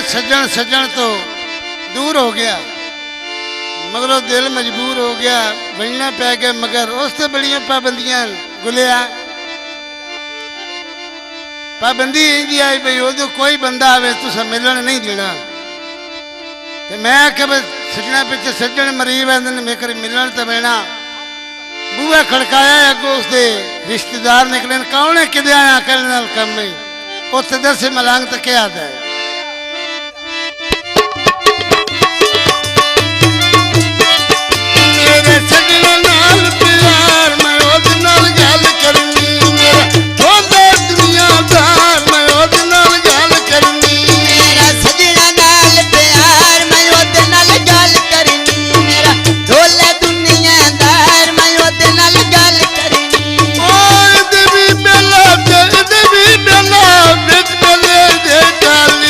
सज्जन सज्जन तो दूर हो गया, मगरों दिल मजबूर हो गया, बनना पै गया मगर उससे बड़िया पाबंदियां गुलिया। पाबंदी इंजी आई भाई उदो कोई बंदा आवे तुसा मिलन नहीं देना। तो मैं आख्या भाई सज्जना पिछे सज्जन मरीब है मेरे मिलन तो मिलना। बूहा खड़काया अगो उसके रिश्तेदार निकले, कौन है कि आया कल कम नहीं उत्थे दस मलांग तो क्या आता है। मेरे सजन नाल प्यार मैं ओदे नाल गल करनी, मेरा होंदा दुनियादार मैं ओदे नाल गल करनी। मेरा सजना नाल प्यार मैं ओदे नाल गल करनी, मेरा ढोले दुनियादार मैं ओदे नाल गल करनी। ओए देवी बेला विच बेले दे गल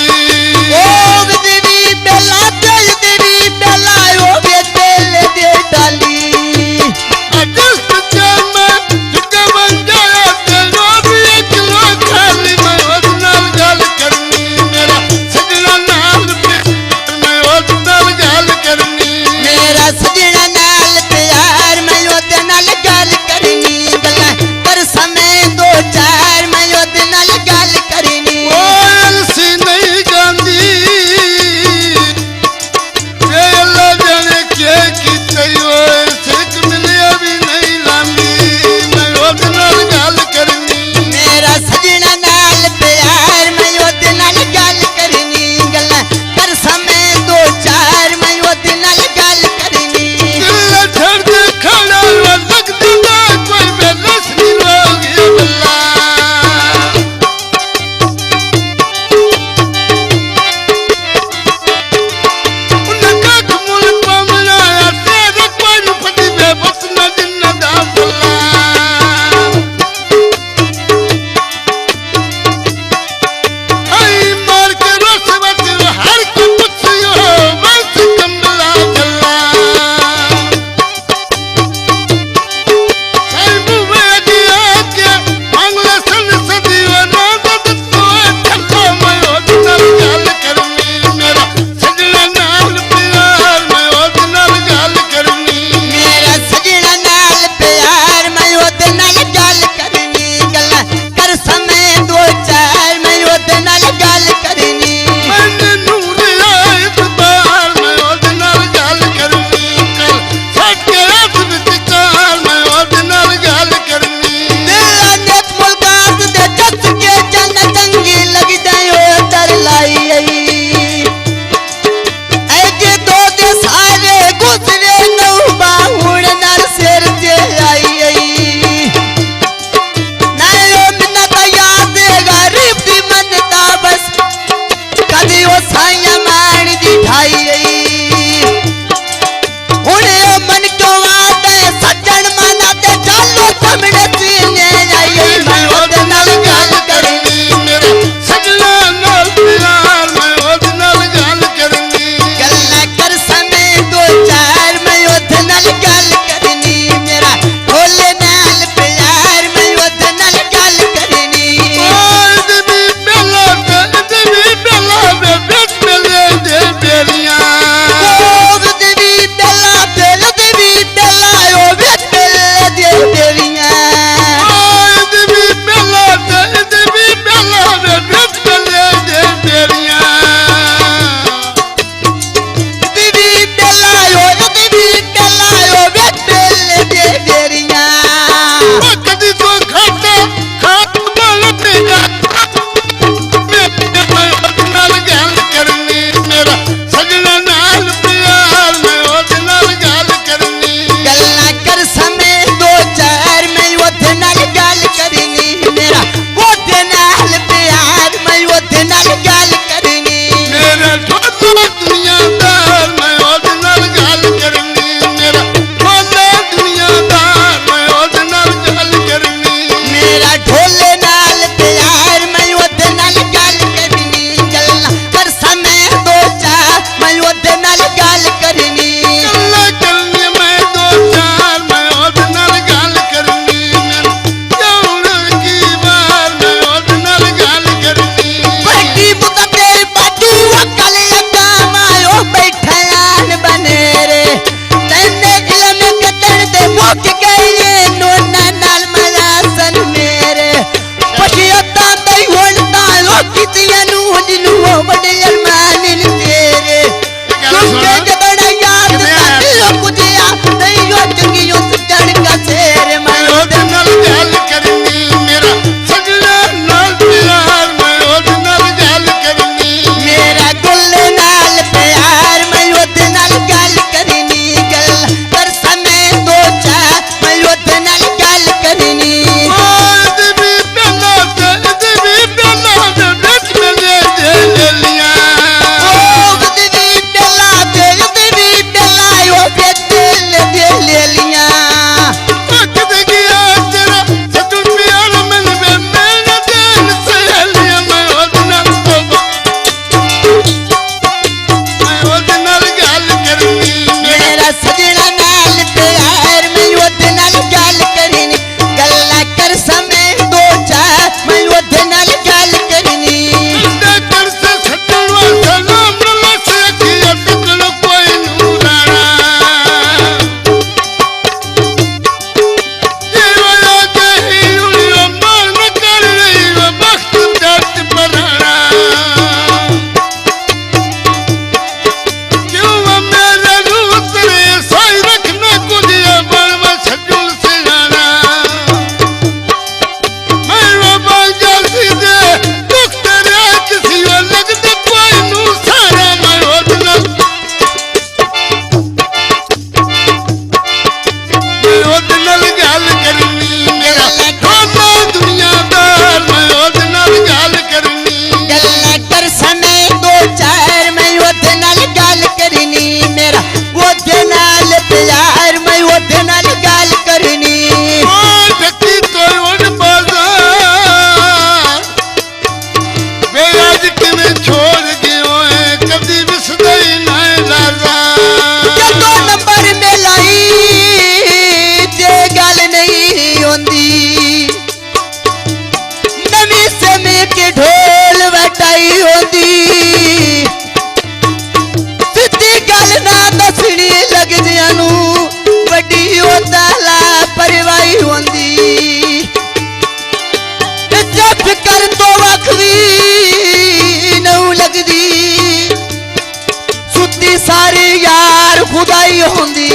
मेरी यार खुदाई होंदी